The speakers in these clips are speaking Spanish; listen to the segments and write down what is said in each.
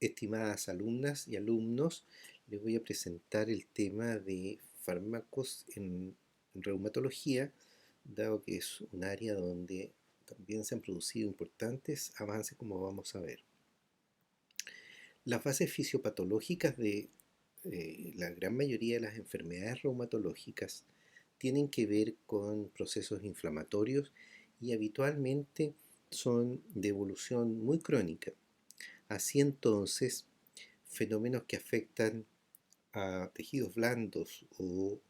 Estimadas alumnas y alumnos, les voy a presentar el tema de fármacos en reumatología, dado que es un área donde también se han producido importantes avances, como vamos a ver. Las bases fisiopatológicas de la gran mayoría de las enfermedades reumatológicas tienen que ver con procesos inflamatorios y habitualmente son de evolución muy crónica. Así entonces, fenómenos que afectan a tejidos blandos o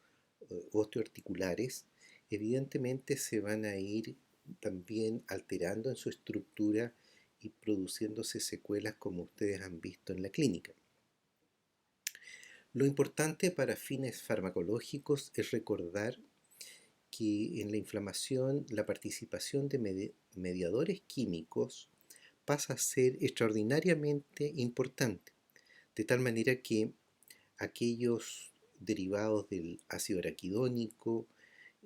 osteoarticulares, evidentemente se van a ir también alterando en su estructura y produciéndose secuelas como ustedes han visto en la clínica. Lo importante para fines farmacológicos es recordar que en la inflamación la participación de mediadores químicos pasa a ser extraordinariamente importante, de tal manera que aquellos derivados del ácido araquidónico,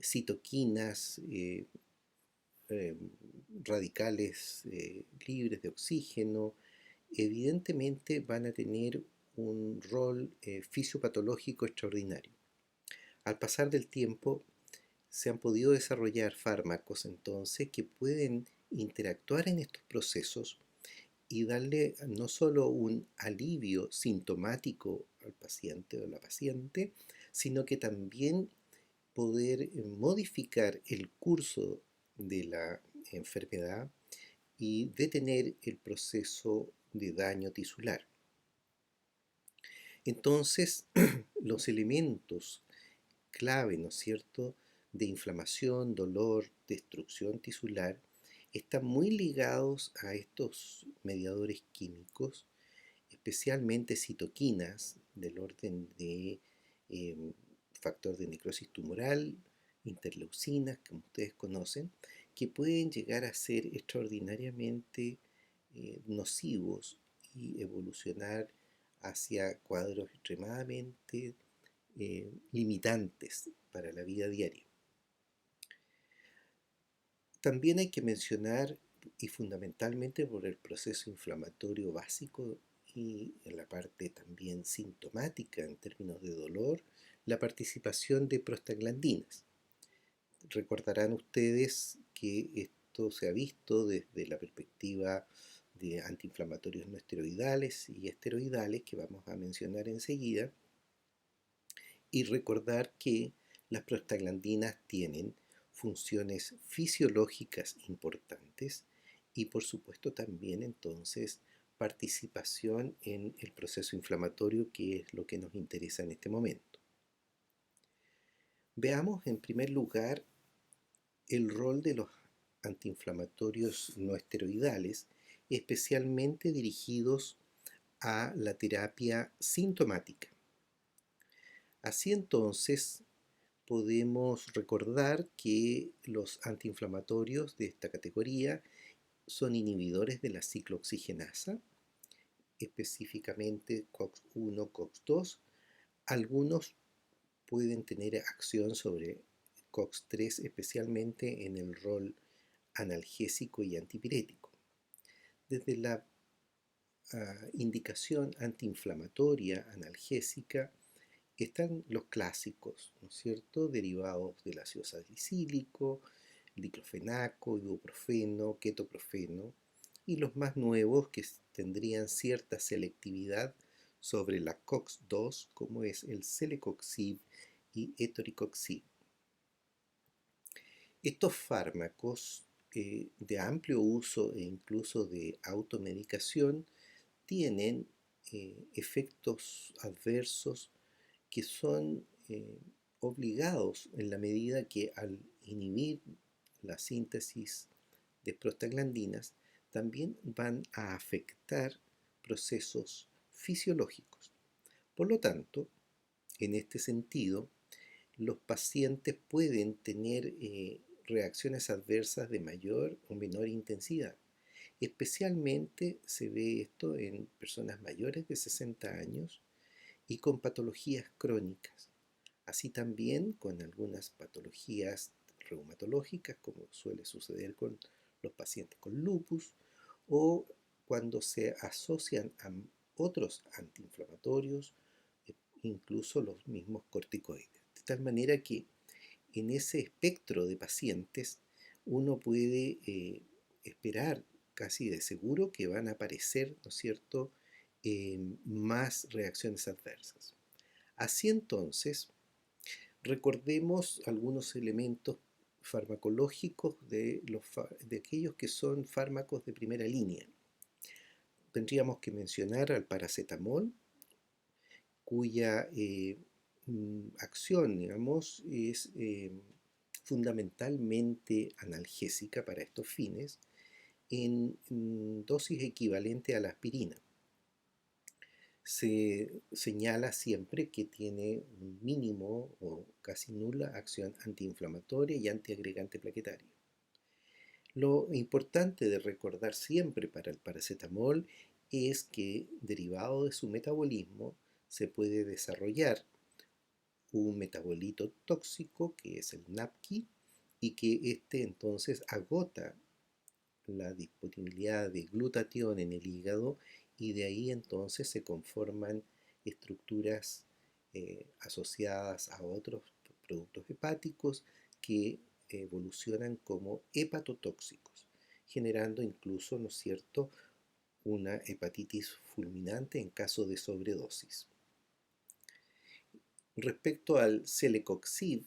citoquinas, eh, radicales libres de oxígeno, evidentemente van a tener un rol fisiopatológico extraordinario. Al pasar del tiempo, se han podido desarrollar fármacos entonces que pueden interactuar en estos procesos y darle no solo un alivio sintomático al paciente o a la paciente, sino que también poder modificar el curso de la enfermedad y detener el proceso de daño tisular. Entonces, los elementos clave, ¿no es cierto?, de inflamación, dolor, destrucción tisular, están muy ligados a estos mediadores químicos, especialmente citoquinas del orden de eh, factor de necrosis tumoral, interleucinas, como ustedes conocen, que pueden llegar a ser extraordinariamente nocivos y evolucionar hacia cuadros extremadamente limitantes para la vida diaria. También hay que mencionar, y fundamentalmente por el proceso inflamatorio básico y en la parte también sintomática en términos de dolor, la participación de prostaglandinas. Recordarán ustedes que esto se ha visto desde la perspectiva de antiinflamatorios no esteroidales y esteroidales, que vamos a mencionar enseguida, y recordar que las prostaglandinas tienen funciones fisiológicas importantes y por supuesto también entonces participación en el proceso inflamatorio, que es lo que nos interesa en este momento. Veamos en primer lugar el rol de los antiinflamatorios no esteroidales, especialmente dirigidos a la terapia sintomática. Así entonces, podemos recordar que los antiinflamatorios de esta categoría son inhibidores de la ciclooxigenasa, específicamente COX-1, COX-2. Algunos pueden tener acción sobre COX-3, especialmente en el rol analgésico y antipirético. Desde la indicación antiinflamatoria analgésica están los clásicos, ¿no es cierto?, derivados del ácido salicílico, diclofenaco, ibuprofeno, ketoprofeno, y los más nuevos que tendrían cierta selectividad sobre la COX-2, como es el celecoxib y etoricoxib. Estos fármacos de amplio uso e incluso de automedicación tienen efectos adversos que son obligados en la medida que al inhibir la síntesis de prostaglandinas también van a afectar procesos fisiológicos. Por lo tanto, en este sentido, los pacientes pueden tener reacciones adversas de mayor o menor intensidad. Especialmente se ve esto en personas mayores de 60 años y con patologías crónicas, así también con algunas patologías reumatológicas, como suele suceder con los pacientes con lupus, o cuando se asocian a otros antiinflamatorios, incluso los mismos corticoides. De tal manera que en ese espectro de pacientes uno puede esperar casi de seguro que van a aparecer, ¿no es cierto?, más reacciones adversas. Así entonces, recordemos algunos elementos farmacológicos de aquellos que son fármacos de primera línea. Tendríamos que mencionar al paracetamol, cuya acción, digamos, es fundamentalmente analgésica para estos fines, en dosis equivalente a la aspirina. Se señala siempre que tiene un mínimo o casi nula acción antiinflamatoria y antiagregante plaquetario. Lo importante de recordar siempre para el paracetamol es que, derivado de su metabolismo, se puede desarrollar un metabolito tóxico que es el NAPQI y que este entonces agota la disponibilidad de glutatión en el hígado y de ahí entonces se conforman estructuras asociadas a otros productos hepáticos que evolucionan como hepatotóxicos, generando incluso, ¿no es cierto?, una hepatitis fulminante en caso de sobredosis. Respecto al celecoxib,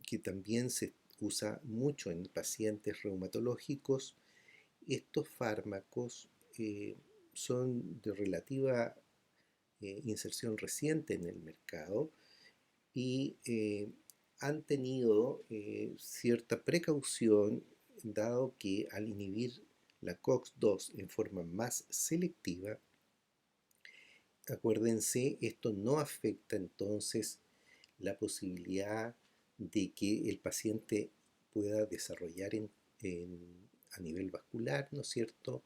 que también se usa mucho en pacientes reumatológicos, estos fármacos son de relativa inserción reciente en el mercado y han tenido cierta precaución, dado que al inhibir la COX-2 en forma más selectiva, acuérdense, esto no afecta entonces la posibilidad de que el paciente pueda desarrollar a nivel vascular, ¿no es cierto?,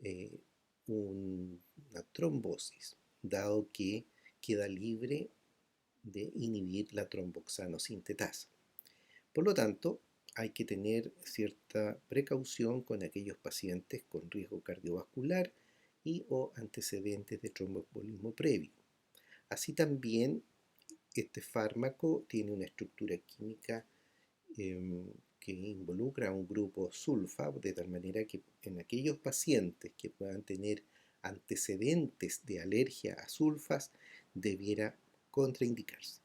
eh, una trombosis, dado que queda libre de inhibir la tromboxano sintetasa. Por lo tanto, hay que tener cierta precaución con aquellos pacientes con riesgo cardiovascular y o antecedentes de tromboembolismo previo. Así también, este fármaco tiene una estructura química que involucra a un grupo sulfa, de tal manera que en aquellos pacientes que puedan tener antecedentes de alergia a sulfas, debiera contraindicarse.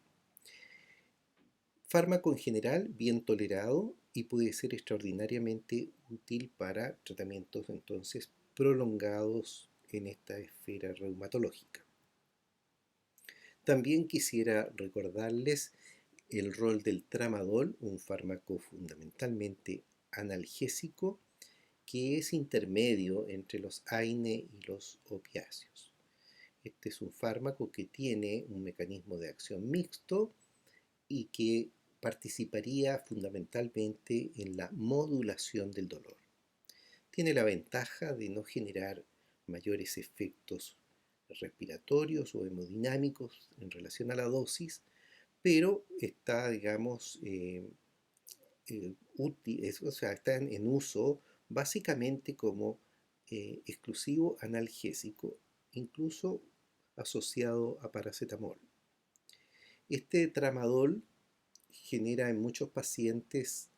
Fármaco en general bien tolerado y puede ser extraordinariamente útil para tratamientos entonces prolongados en esta esfera reumatológica. También quisiera recordarles el rol del tramadol, un fármaco fundamentalmente analgésico que es intermedio entre los AINE y los opiáceos. Este es un fármaco que tiene un mecanismo de acción mixto y que participaría fundamentalmente en la modulación del dolor. Tiene la ventaja de no generar mayores efectos respiratorios o hemodinámicos en relación a la dosis, pero está, digamos, útil, o sea, está en uso básicamente como exclusivo analgésico, incluso asociado a paracetamol. Este tramadol genera en muchos pacientes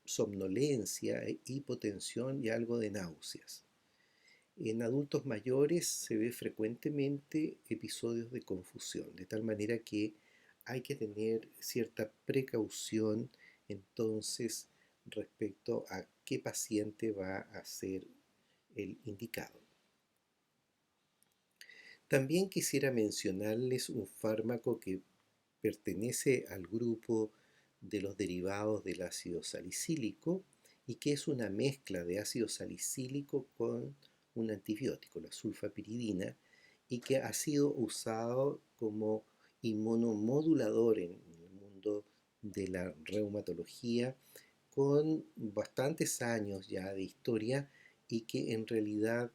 somnolencia, hipotensión y algo de náuseas. En adultos mayores se ve frecuentemente episodios de confusión, de tal manera que hay que tener cierta precaución entonces respecto a qué paciente va a ser el indicado. También quisiera mencionarles un fármaco que pertenece al grupo de los derivados del ácido salicílico y que es una mezcla de ácido salicílico con un antibiótico, la sulfapiridina, y que ha sido usado como inmunomodulador en el mundo de la reumatología con bastantes años ya de historia y que en realidad,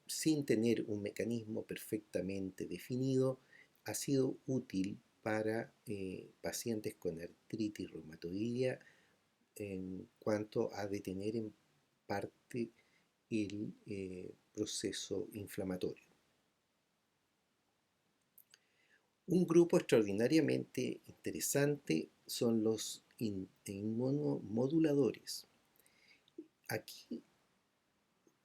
sin tener un mecanismo perfectamente definido, ha sido útil para pacientes con artritis reumatoidea en cuanto a detener en parte el proceso inflamatorio. Un grupo extraordinariamente interesante son los inmunomoduladores. Aquí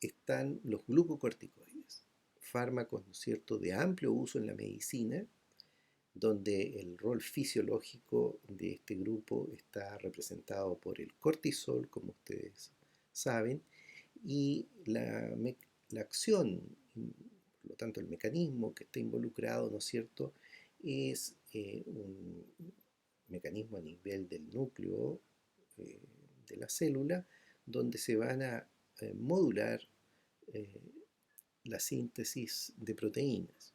están los glucocorticoides, fármacos, ¿no es cierto?, de amplio uso en la medicina, donde el rol fisiológico de este grupo está representado por el cortisol, como ustedes saben, y la acción, por lo tanto el mecanismo que está involucrado, ¿no es cierto?, es un mecanismo a nivel del núcleo eh, de la célula, donde se van a modular eh, la síntesis de proteínas.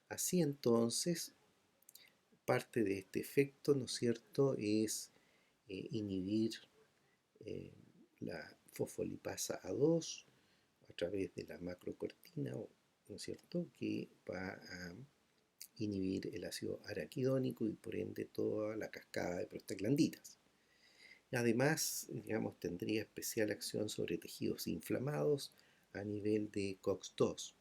Así entonces, parte de este efecto, ¿no es cierto?, es inhibir eh, la fosfolipasa A2 a través de la macrocortina, ¿no es cierto?, que va a inhibir el ácido araquidónico y por ende toda la cascada de prostaglandinas. Además, digamos, tendría especial acción sobre tejidos inflamados a nivel de COX-2.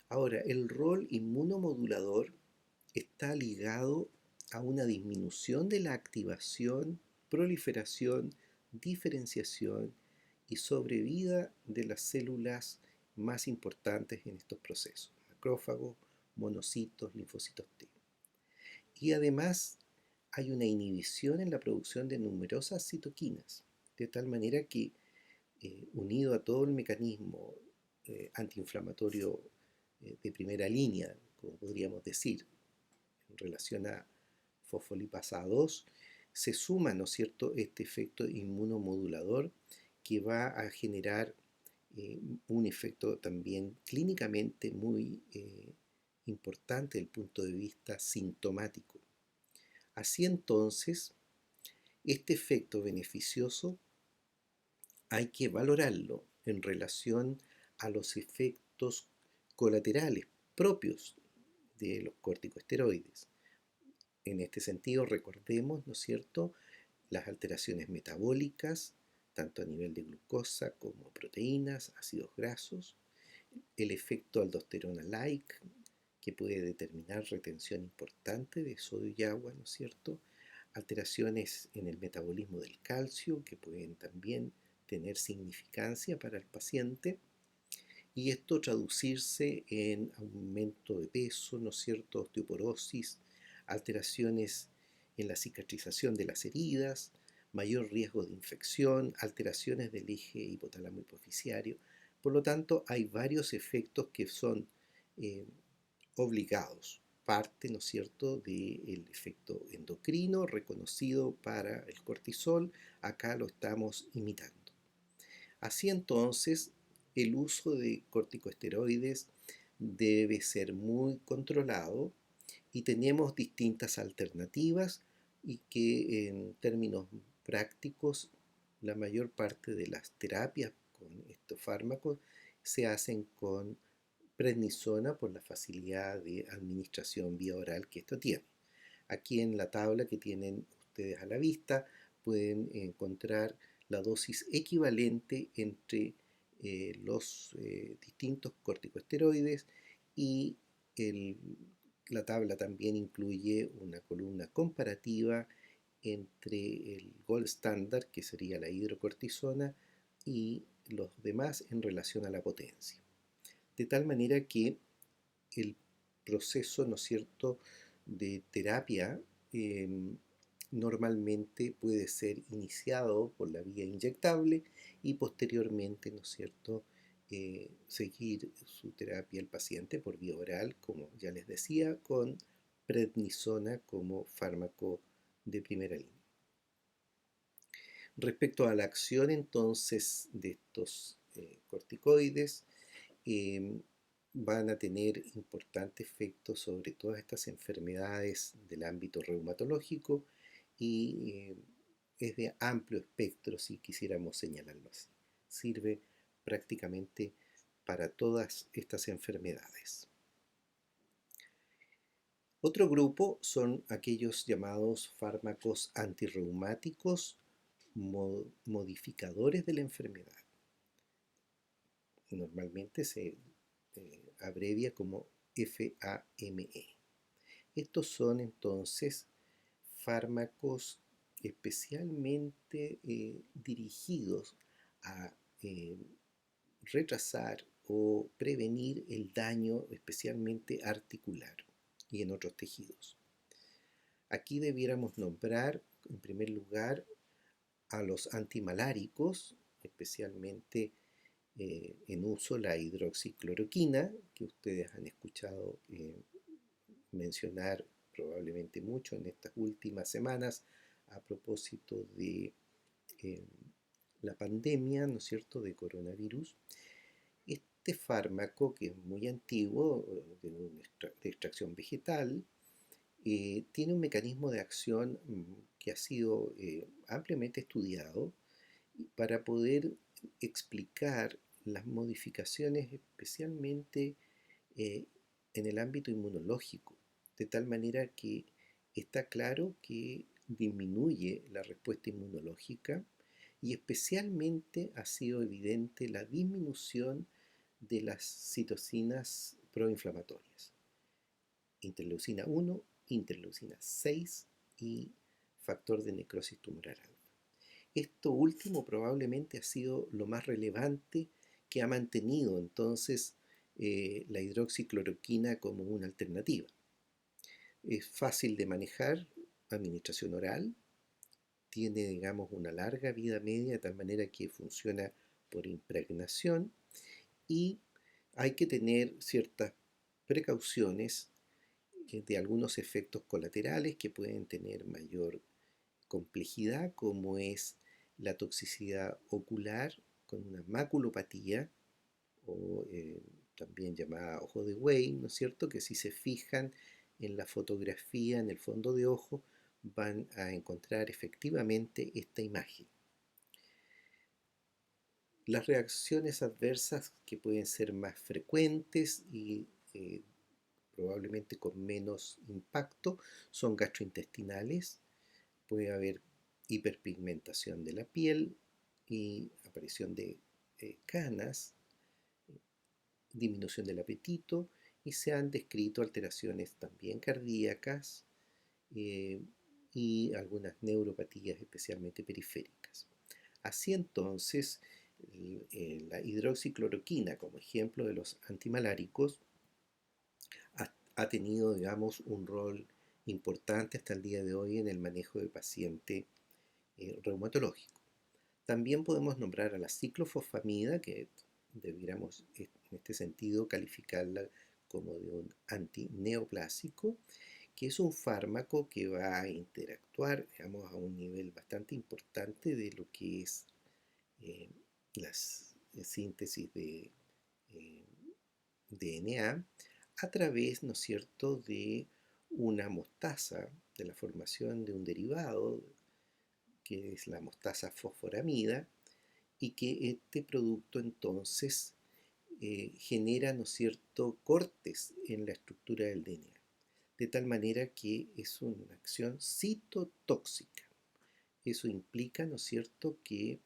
Ahora, el rol inmunomodulador está ligado a una disminución de la activación, proliferación, diferenciación y sobrevida de las células más importantes en estos procesos: macrófagos, monocitos, linfocitos T. Y además hay una inhibición en la producción de numerosas citoquinas, de tal manera que, unido a todo el mecanismo antiinflamatorio de primera línea, como podríamos decir, en relación a fosfolipasa A2, se suma, ¿no es cierto?, este efecto inmunomodulador que va a generar un efecto también clínicamente muy importante desde el punto de vista sintomático. Así entonces, este efecto beneficioso hay que valorarlo en relación a los efectos colaterales propios de los corticosteroides. En este sentido, recordemos, ¿no es cierto?, las alteraciones metabólicas, tanto a nivel de glucosa como proteínas, ácidos grasos, el efecto aldosterona-like, que puede determinar retención importante de sodio y agua, ¿no es cierto?, alteraciones en el metabolismo del calcio, que pueden también tener significancia para el paciente, y esto traducirse en aumento de peso, ¿no es cierto?, osteoporosis, alteraciones en la cicatrización de las heridas, mayor riesgo de infección, alteraciones del eje hipotálamo hipoficiario. Por lo tanto, hay varios efectos que son eh, obligados, parte, ¿no es cierto?, del efecto endocrino reconocido para el cortisol, acá lo estamos imitando. Así entonces, el uso de corticosteroides debe ser muy controlado y tenemos distintas alternativas y que en términos prácticos la mayor parte de las terapias con estos fármacos se hacen con prednisona por la facilidad de administración vía oral que esto tiene. Aquí en la tabla que tienen ustedes a la vista pueden encontrar la dosis equivalente entre los distintos corticosteroides y el, la tabla también incluye una columna comparativa entre el gold standard, que sería la hidrocortisona, y los demás en relación a la potencia. De tal manera que el proceso, ¿no es cierto?, de terapia normalmente puede ser iniciado por la vía inyectable y posteriormente, ¿no es cierto?, seguir su terapia al paciente por vía oral, como ya les decía, con prednisona como fármaco de primera línea. Respecto a la acción entonces de estos corticoides, van a tener importante efecto sobre todas estas enfermedades del ámbito reumatológico y es de amplio espectro, si quisiéramos señalarlo así. Sirve prácticamente para todas estas enfermedades. Otro grupo son aquellos llamados fármacos antirreumáticos modificadores de la enfermedad. normalmente se abrevia como FAME. Estos son entonces fármacos especialmente dirigidos a retrasar o prevenir el daño especialmente articular y en otros tejidos. Aquí debiéramos nombrar en primer lugar a los antimaláricos, especialmente en uso la hidroxicloroquina, que ustedes han escuchado mencionar probablemente mucho en estas últimas semanas a propósito de eh, la pandemia, ¿no es cierto?, de coronavirus. Este fármaco, que es muy antiguo, de extracción vegetal, tiene un mecanismo de acción que ha sido ampliamente estudiado para poder explicar las modificaciones especialmente eh, en el ámbito inmunológico, de tal manera que está claro que disminuye la respuesta inmunológica y especialmente ha sido evidente la disminución de las citocinas proinflamatorias, interleucina 1, interleucina 6 y factor de necrosis tumoral alfa. Esto último probablemente ha sido lo más relevante que ha mantenido entonces la hidroxicloroquina como una alternativa. Es fácil de manejar, administración oral, tiene, digamos, una larga vida media de tal manera que funciona por impregnación y hay que tener ciertas precauciones de algunos efectos colaterales que pueden tener mayor complejidad, como es la toxicidad ocular con una maculopatía, o también llamada ojo de Wayne, ¿no es cierto?, que si se fijan en la fotografía en el fondo de ojo van a encontrar efectivamente esta imagen. Las reacciones adversas que pueden ser más frecuentes y probablemente con menos impacto son gastrointestinales. Puede haber hiperpigmentación de la piel y aparición de canas, disminución del apetito, y se han descrito alteraciones también cardíacas eh, y algunas neuropatías especialmente periféricas. Así entonces, la hidroxicloroquina, como ejemplo de los antimaláricos, ha tenido, digamos, un rol importante hasta el día de hoy en el manejo de paciente reumatológico. También podemos nombrar a la ciclofosfamida, que debiéramos en este sentido calificarla como de un antineoplásico, que es un fármaco que va a interactuar, digamos, a un nivel bastante importante de lo que es la síntesis de DNA a través, ¿no es cierto?, de una mostaza, de la formación de un derivado que es la mostaza fosforamida, y que este producto entonces genera, ¿no es cierto?, cortes en la estructura del DNA, de tal manera que es una acción citotóxica. Eso implica, ¿no es cierto?, que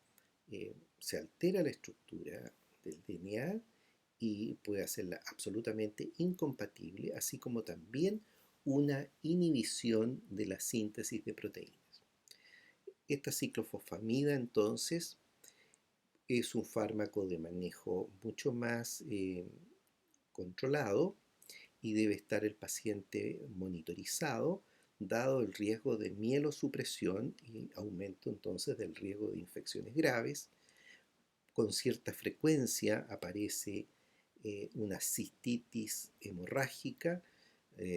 se altera la estructura del DNA y puede hacerla absolutamente incompatible, así como también una inhibición de la síntesis de proteínas. Esta ciclofosfamida entonces es un fármaco de manejo mucho más controlado y debe estar el paciente monitorizado, dado el riesgo de mielosupresión y aumento entonces del riesgo de infecciones graves. Con cierta frecuencia aparece una cistitis hemorrágica,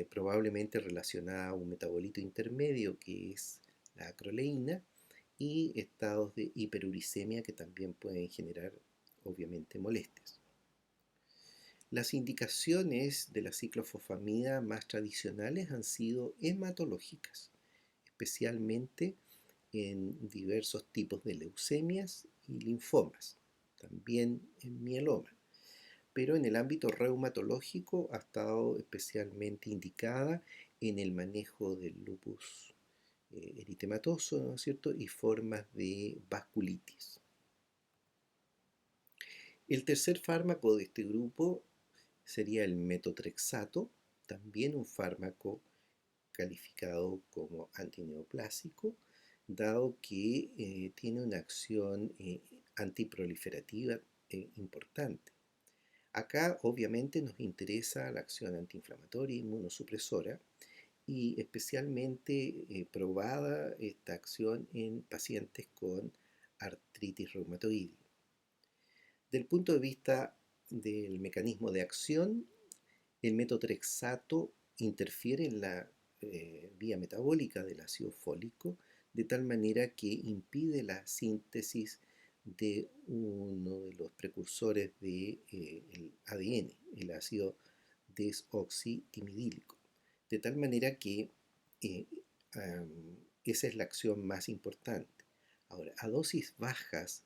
probablemente relacionada a un metabolito intermedio que es la acroleína, y estados de hiperuricemia que también pueden generar obviamente molestias. Las indicaciones de la ciclofosfamida más tradicionales han sido hematológicas, especialmente en diversos tipos de leucemias y linfomas, también en mieloma. Pero en el ámbito reumatológico ha estado especialmente indicada en el manejo del lupus eritematoso, ¿no es cierto?, y formas de vasculitis. El tercer fármaco de este grupo sería el metotrexato, también un fármaco calificado como antineoplásico, dado que tiene una acción antiproliferativa importante. Acá obviamente nos interesa la acción antiinflamatoria e inmunosupresora y especialmente probada esta acción en pacientes con artritis reumatoide. Del punto de vista del mecanismo de acción, el metotrexato interfiere en la vía metabólica del ácido fólico de tal manera que impide la síntesis de uno de los precursores del ADN, el ácido desoxitimidílico. De tal manera que eh, esa es la acción más importante. Ahora, a dosis bajas,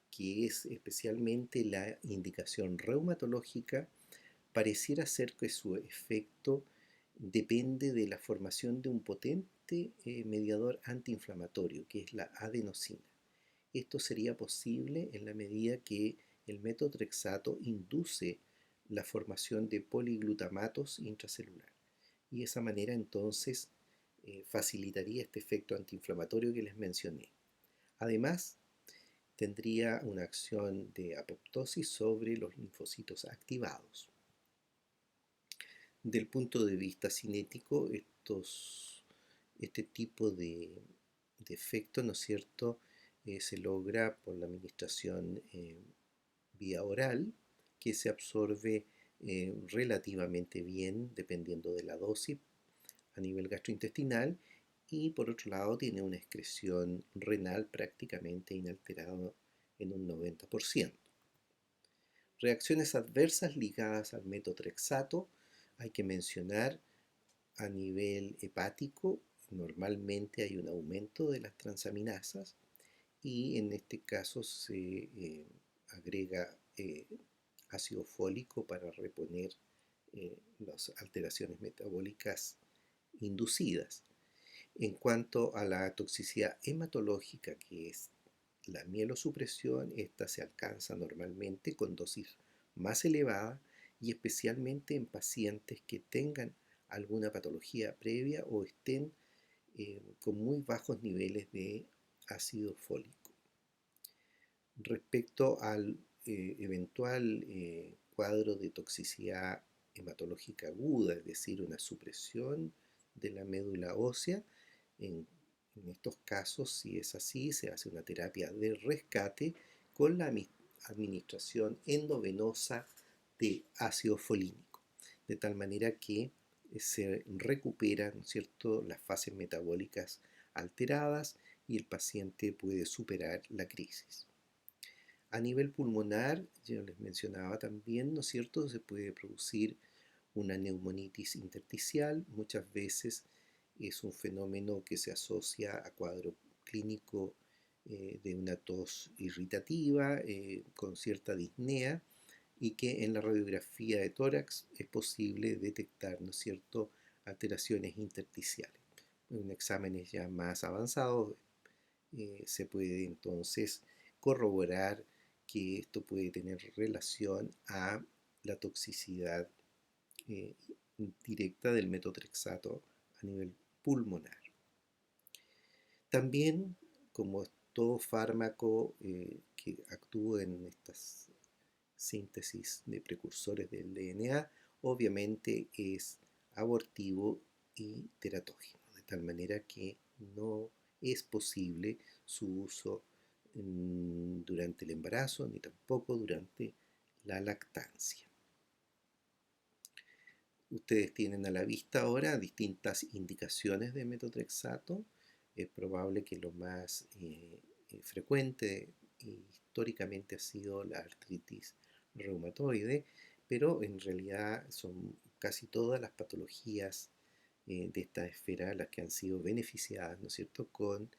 que es especialmente la indicación reumatológica, pareciera ser que su efecto depende de la formación de un potente mediador antiinflamatorio, que es la adenosina. Esto sería posible en la medida que el metotrexato induce la formación de poliglutamatos intracelular. Y de esa manera entonces facilitaría este efecto antiinflamatorio que les mencioné. Además, tendría una acción de apoptosis sobre los linfocitos activados. Del punto de vista cinético, este tipo de efecto, ¿no es cierto?, se logra por la administración vía oral, que se absorbe relativamente bien dependiendo de la dosis a nivel gastrointestinal, y por otro lado tiene una excreción renal prácticamente inalterada en un 90%. Reacciones adversas ligadas al metotrexato hay que mencionar a nivel hepático. Normalmente hay un aumento de las transaminasas y en este caso se agrega ácido fólico para reponer las alteraciones metabólicas inducidas. En cuanto a la toxicidad hematológica, que es la mielosupresión, esta se alcanza normalmente con dosis más elevadas y especialmente en pacientes que tengan alguna patología previa o estén con muy bajos niveles de ácido fólico. Respecto al eventual cuadro de toxicidad hematológica aguda, es decir, una supresión de la médula ósea, en estos casos, si es así, se hace una terapia de rescate con la administración endovenosa de ácido folínico, de tal manera que se recuperan, ¿no es cierto?, las fases metabólicas alteradas y el paciente puede superar la crisis. A nivel pulmonar, yo les mencionaba también, ¿no es cierto?, se puede producir una neumonitis intersticial. Muchas veces es un fenómeno que se asocia a cuadro clínico de una tos irritativa con cierta disnea, y que en la radiografía de tórax es posible detectar, ¿no es cierto?, alteraciones intersticiales. En exámenes ya más avanzados se puede entonces corroborar que esto puede tener relación a la toxicidad eh, directa del metotrexato a nivel pulmonar. También, como todo fármaco que actúa en estas síntesis de precursores del DNA, obviamente es abortivo y teratógeno, de tal manera que no es posible su uso durante el embarazo ni tampoco durante la lactancia. Ustedes tienen a la vista ahora distintas indicaciones de metotrexato. Es probable que lo más frecuente históricamente ha sido la artritis reumatoide, pero en realidad son casi todas las patologías de esta esfera las que han sido beneficiadas, ¿no es cierto?, con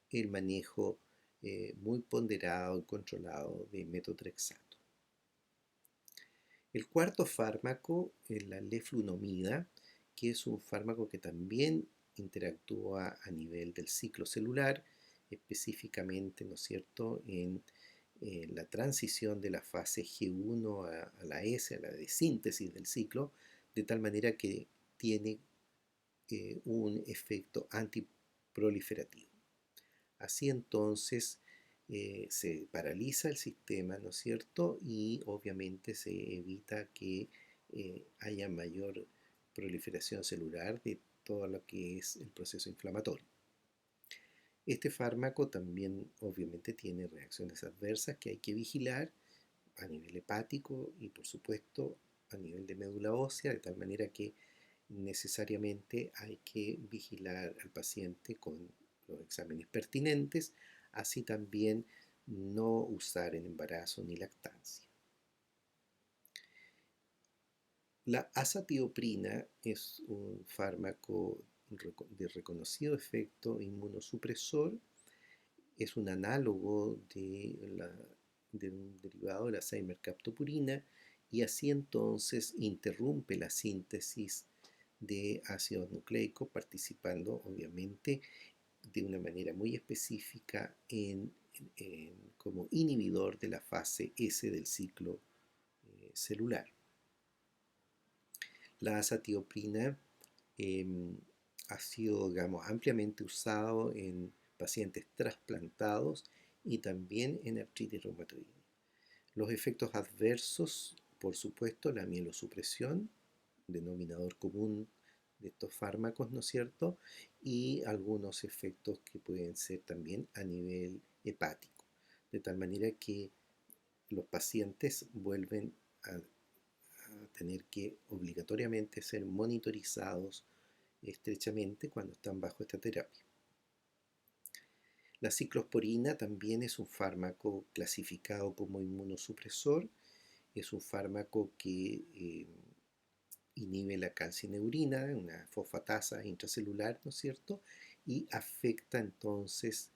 el manejo muy ponderado y controlado de metotrexato. El cuarto fármaco es la leflunomida, que es un fármaco que también interactúa a nivel del ciclo celular, específicamente, ¿no es cierto?, en la transición de la fase G1 a la S, a la de síntesis del ciclo, de tal manera que tiene un efecto antiproliferativo. Así entonces se paraliza el sistema, ¿no es cierto? Y obviamente se evita que haya mayor proliferación celular de todo lo que es el proceso inflamatorio. Este fármaco también obviamente tiene reacciones adversas que hay que vigilar a nivel hepático y por supuesto a nivel de médula ósea, de tal manera que necesariamente hay que vigilar al paciente con los exámenes pertinentes, así también no usar en embarazo ni lactancia. La azatioprina es un fármaco de reconocido efecto inmunosupresor, es un análogo de un derivado de la Seimer-captopurina y así entonces interrumpe la síntesis de ácidos nucleicos, participando obviamente de una manera muy específica como inhibidor de la fase S del ciclo celular. La azatioprina ha sido, digamos, ampliamente usado en pacientes trasplantados y también en artritis reumatoide. Los efectos adversos, por supuesto, la mielosupresión, denominador común de estos fármacos, ¿no es cierto? Y algunos efectos que pueden ser también a nivel hepático, de tal manera que los pacientes vuelven a tener que obligatoriamente ser monitorizados estrechamente cuando están bajo esta terapia. La ciclosporina también es un fármaco clasificado como inmunosupresor, es un fármaco que inhibe la calcineurina, una fosfatasa intracelular, ¿no es cierto? Y afecta entonces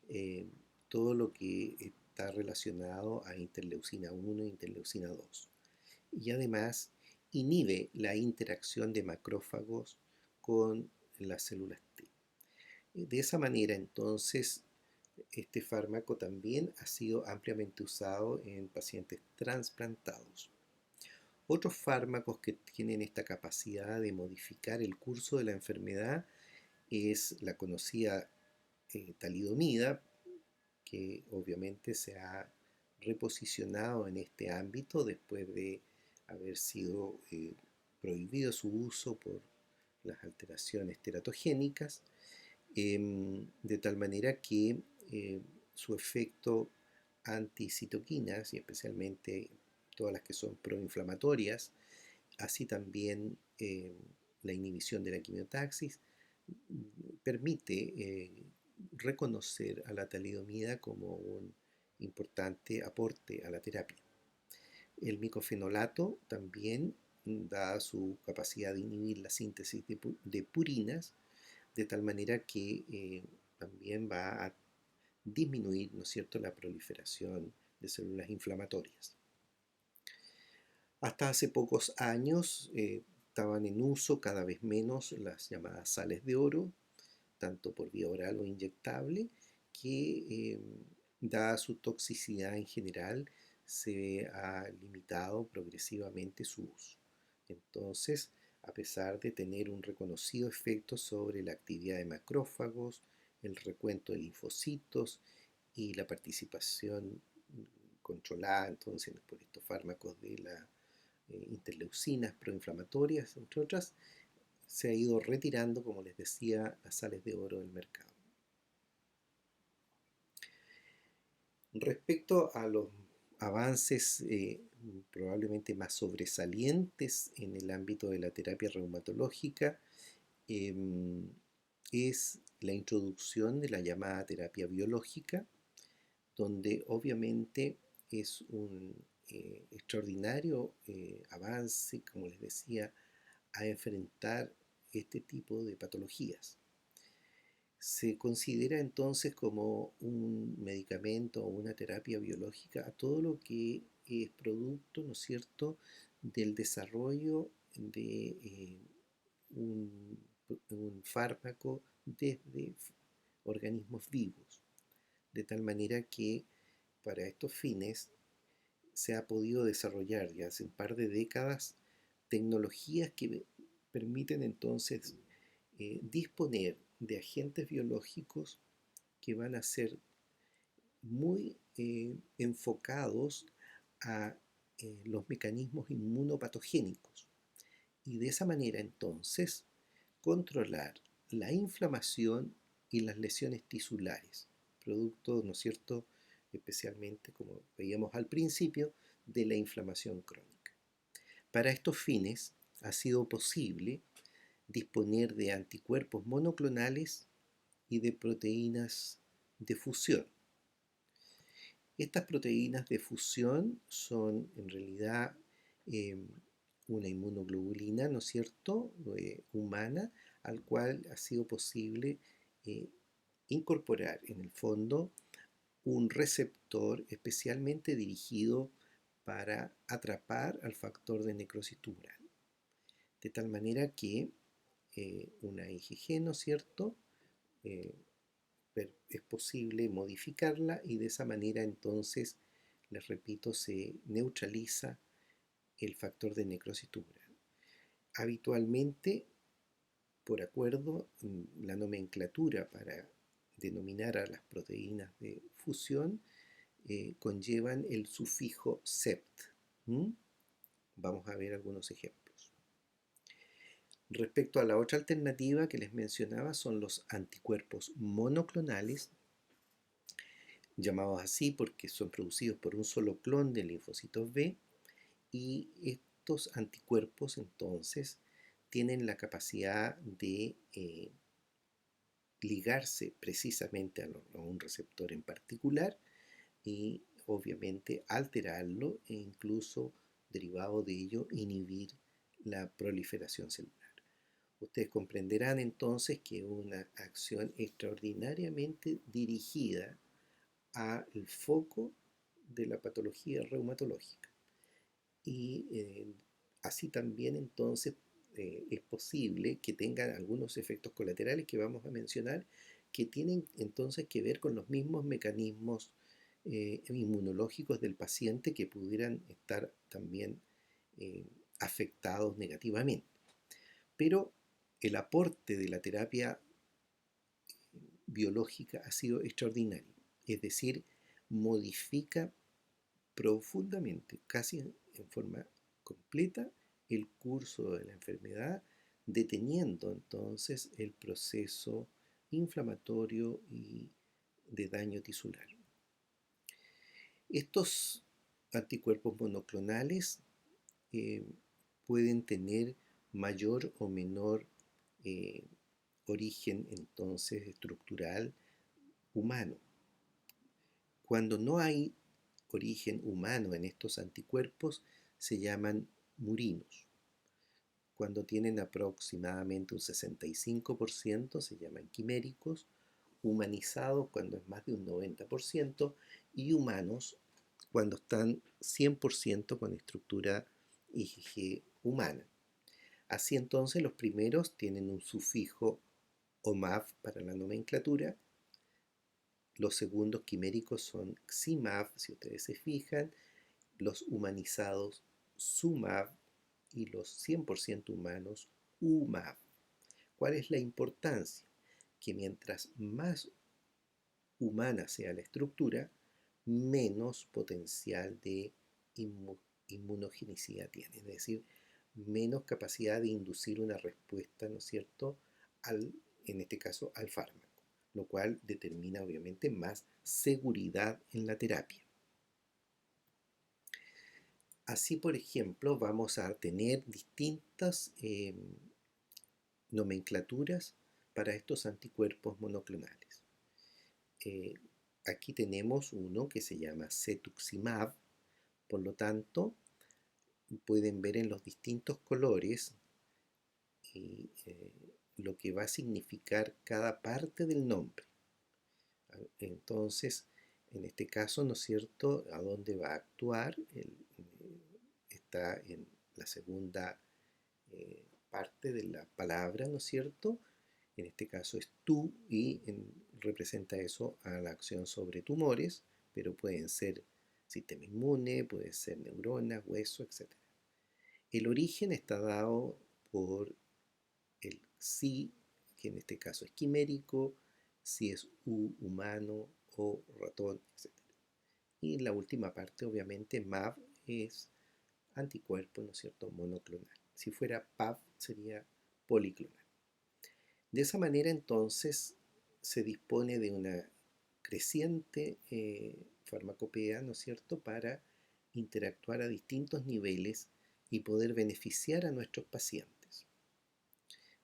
eh, todo lo que está relacionado a interleucina 1 e interleucina 2. Y además inhibe la interacción de macrófagos con las células T. De esa manera entonces este fármaco también ha sido ampliamente usado en pacientes transplantados. Otros fármacos que tienen esta capacidad de modificar el curso de la enfermedad es la conocida talidomida, que obviamente se ha reposicionado en este ámbito después de haber sido prohibido su uso por las alteraciones teratogénicas, de tal manera que su efecto anticitoquinas, y especialmente todas las que son proinflamatorias, así también la inhibición de la quimiotaxis, permite reconocer a la talidomida como un importante aporte a la terapia. El micofenolato también, da su capacidad de inhibir la síntesis de purinas, de tal manera que también va a disminuir, ¿no es cierto?, la proliferación de células inflamatorias. Hasta hace pocos años estaban en uso cada vez menos las llamadas sales de oro, tanto por vía oral o inyectable, que dada su toxicidad en general, se ha limitado progresivamente su uso. Entonces, a pesar de tener un reconocido efecto sobre la actividad de macrófagos, el recuento de linfocitos y la participación controlada entonces por estos fármacos de las interleucinas proinflamatorias, entre otras, se ha ido retirando, como les decía, las sales de oro del mercado. Respecto a los avances probablemente más sobresalientes en el ámbito de la terapia reumatológica, es la introducción de la llamada terapia biológica, donde obviamente es un extraordinario avance, como les decía, a enfrentar este tipo de patologías. Se considera entonces como un medicamento o una terapia biológica a todo lo que es producto, ¿no es cierto?, del desarrollo de un, un fármaco desde organismos vivos, de tal manera que para estos fines se ha podido desarrollar ya hace un par de décadas tecnologías que permiten entonces disponer de agentes biológicos que van a ser muy enfocados a los mecanismos inmunopatogénicos y de esa manera entonces controlar la inflamación y las lesiones tisulares, producto, ¿no es cierto?, especialmente, como veíamos al principio, de la inflamación crónica. Para estos fines ha sido posible disponer de anticuerpos monoclonales y de proteínas de fusión. Estas proteínas de fusión son en realidad eh, una inmunoglobulina, ¿no es cierto?, humana, al cual ha sido posible eh, incorporar en el fondo un receptor especialmente dirigido para atrapar al factor de necrosis tumoral. De tal manera que una IgG, ¿no es cierto?, eh, es posible modificarla y de esa manera entonces, les repito, se neutraliza el factor de necrosis tumoral. Habitualmente, por acuerdo, la nomenclatura para denominar a las proteínas de fusión conllevan el sufijo sept. Vamos a ver algunos ejemplos. Respecto a la otra alternativa que les mencionaba, son los anticuerpos monoclonales, llamados así porque son producidos por un solo clon de linfocitos B, y estos anticuerpos entonces tienen la capacidad de ligarse precisamente a un receptor en particular y obviamente alterarlo e incluso derivado de ello inhibir la proliferación celular. Ustedes comprenderán entonces que una acción extraordinariamente dirigida al foco de la patología reumatológica. Y así también entonces es posible que tengan algunos efectos colaterales que vamos a mencionar, que tienen entonces que ver con los mismos mecanismos inmunológicos del paciente que pudieran estar también afectados negativamente. Pero el aporte de la terapia biológica ha sido extraordinario, es decir, modifica profundamente, casi en forma completa, el curso de la enfermedad, deteniendo entonces el proceso inflamatorio y de daño tisular. Estos anticuerpos monoclonales eh, pueden tener mayor o menor eh, origen entonces estructural humano. Cuando no hay origen humano en estos anticuerpos, se llaman murinos. Cuando tienen aproximadamente un 65%, se llaman quiméricos, humanizados cuando es más de un 90%, y humanos cuando están 100% con estructura IgG humana. Así entonces los primeros tienen un sufijo OMAV para la nomenclatura. Los segundos quiméricos son XIMAV, si ustedes se fijan, los humanizados SUMAV y los 100% humanos UMAV. ¿Cuál es la importancia? Que mientras más humana sea la estructura, menos potencial de inmunogenicidad tiene, es decir, menos capacidad de inducir una respuesta, ¿no es cierto?, en este caso al fármaco, lo cual determina obviamente más seguridad en la terapia. Así, por ejemplo, vamos a tener distintas nomenclaturas para estos anticuerpos monoclonales. Aquí tenemos uno que se llama cetuximab, por lo tanto, pueden ver en los distintos colores lo que va a significar cada parte del nombre. Entonces, en este caso, ¿no es cierto?, a dónde va a actuar, está en la segunda parte de la palabra, ¿no es cierto? En este caso es tú y representa eso a la acción sobre tumores, pero pueden ser sistema inmune, puede ser neuronas, hueso, etc. El origen está dado por el si, que en este caso es quimérico, si es humano o ratón, etc. Y la última parte, obviamente, MAV es anticuerpo, ¿no es cierto?, monoclonal. Si fuera PAV sería policlonal. De esa manera, entonces, se dispone de una creciente farmacopea, ¿no es cierto?, para interactuar a distintos niveles y poder beneficiar a nuestros pacientes.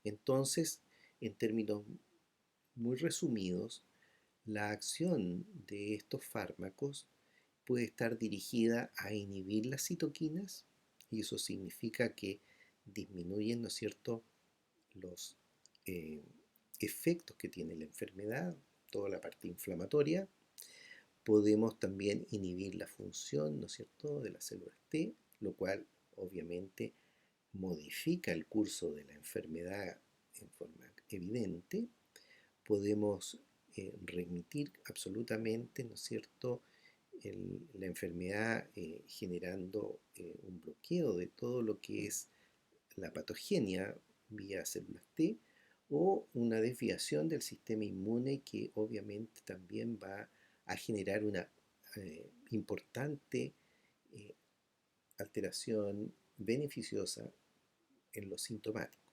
Entonces, en términos muy resumidos, la acción de estos fármacos puede estar dirigida a inhibir las citoquinas, y eso significa que disminuyen, ¿no es cierto?, los eh, efectos que tiene la enfermedad, toda la parte inflamatoria. Podemos también inhibir la función, ¿no es cierto?, de las células T, lo cual obviamente modifica el curso de la enfermedad en forma evidente. Podemos remitir absolutamente, ¿no es cierto?, la enfermedad generando un bloqueo de todo lo que es la patogenia vía células T, o una desviación del sistema inmune que obviamente también va a generar una importante eh, alteración beneficiosa en lo sintomático.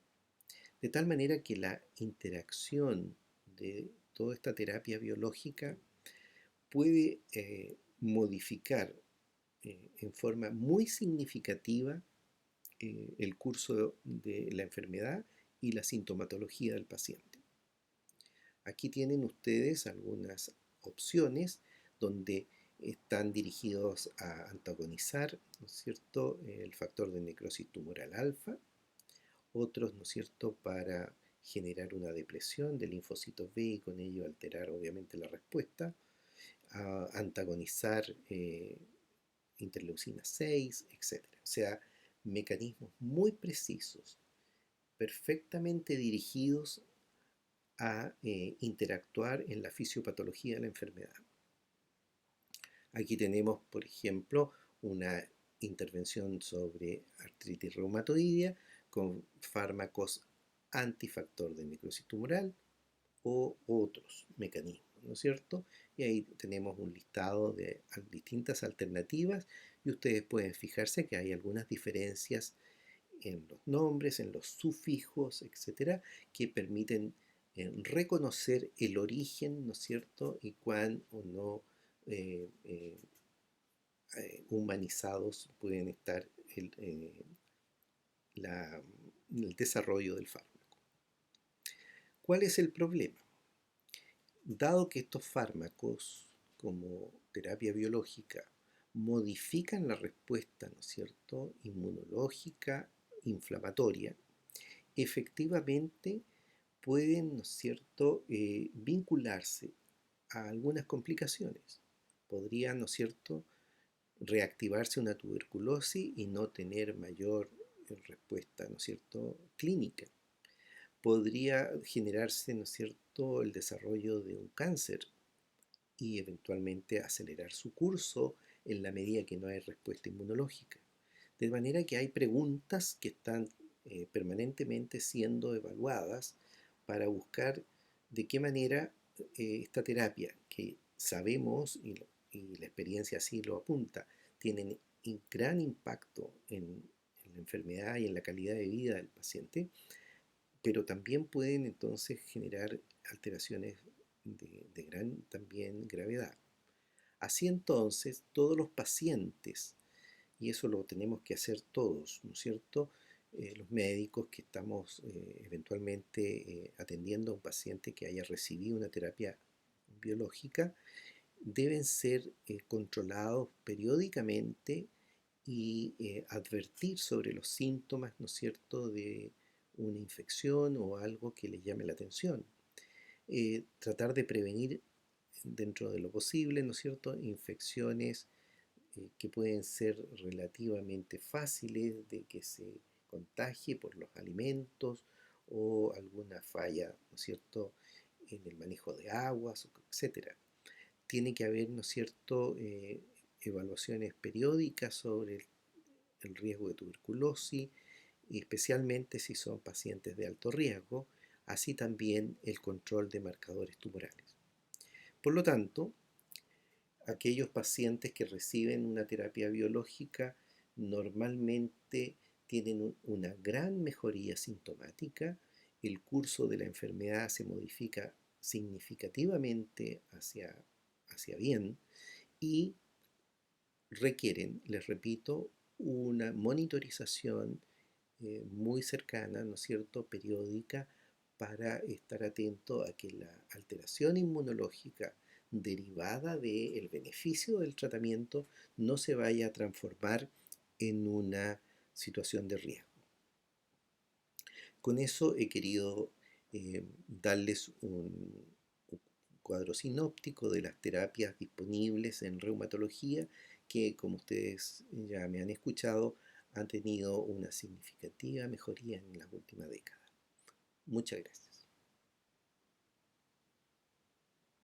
De tal manera que la interacción de toda esta terapia biológica puede modificar en forma muy significativa el curso de la enfermedad y la sintomatología del paciente. Aquí tienen ustedes algunas opciones donde están dirigidos a antagonizar, ¿no es cierto?, el factor de necrosis tumoral alfa, otros, ¿no es cierto?, para generar una depresión de linfocitos B y con ello alterar obviamente la respuesta, a antagonizar interleucina 6, etc. O sea, mecanismos muy precisos, perfectamente dirigidos a interactuar en la fisiopatología de la enfermedad. Aquí tenemos, por ejemplo, una intervención sobre artritis reumatoidea con fármacos antifactor de necrosis tumoral o otros mecanismos, ¿no es cierto? Y ahí tenemos un listado de distintas alternativas y ustedes pueden fijarse que hay algunas diferencias en los nombres, en los sufijos, etcétera, que permiten reconocer el origen, ¿no es cierto?, y cuán o no eh, eh, humanizados pueden estar la, el desarrollo del fármaco. ¿Cuál es el problema? Dado que estos fármacos, como terapia biológica, modifican la respuesta, ¿no es cierto?, inmunológica, inflamatoria, efectivamente pueden, ¿no es cierto?, vincularse a algunas complicaciones. Podría, ¿no es cierto?, reactivarse una tuberculosis y no tener mayor respuesta, ¿no es cierto?, clínica. Podría generarse, ¿no es cierto?, el desarrollo de un cáncer y eventualmente acelerar su curso en la medida que no hay respuesta inmunológica. De manera que hay preguntas que están permanentemente siendo evaluadas para buscar de qué manera esta terapia, que sabemos y la experiencia así lo apunta, tiene gran impacto en la enfermedad y en la calidad de vida del paciente, pero también pueden entonces generar alteraciones de gran también gravedad. Así entonces, todos los pacientes, y eso lo tenemos que hacer todos, ¿no es cierto?, los médicos que estamos eventualmente atendiendo a un paciente que haya recibido una terapia biológica, deben ser controlados periódicamente y advertir sobre los síntomas, ¿no es cierto?, de una infección o algo que les llame la atención. Tratar de prevenir dentro de lo posible, ¿no es cierto?, infecciones que pueden ser relativamente fáciles de que se contagie por los alimentos o alguna falla, ¿no es cierto?, en el manejo de aguas, etcétera. tiene que haber, ¿no es cierto?, evaluaciones periódicas sobre el riesgo de tuberculosis, y especialmente si son pacientes de alto riesgo, así también el control de marcadores tumorales. Por lo tanto, aquellos pacientes que reciben una terapia biológica normalmente tienen una gran mejoría sintomática, el curso de la enfermedad se modifica significativamente hacia bien y requieren, les repito, una monitorización muy cercana, ¿no es cierto?, periódica, para estar atento a que la alteración inmunológica derivada del beneficio del tratamiento no se vaya a transformar en una situación de riesgo. Con eso he querido darles un cuadro sinóptico de las terapias disponibles en reumatología que, como ustedes ya me han escuchado, han tenido una significativa mejoría en las últimas décadas. Muchas gracias.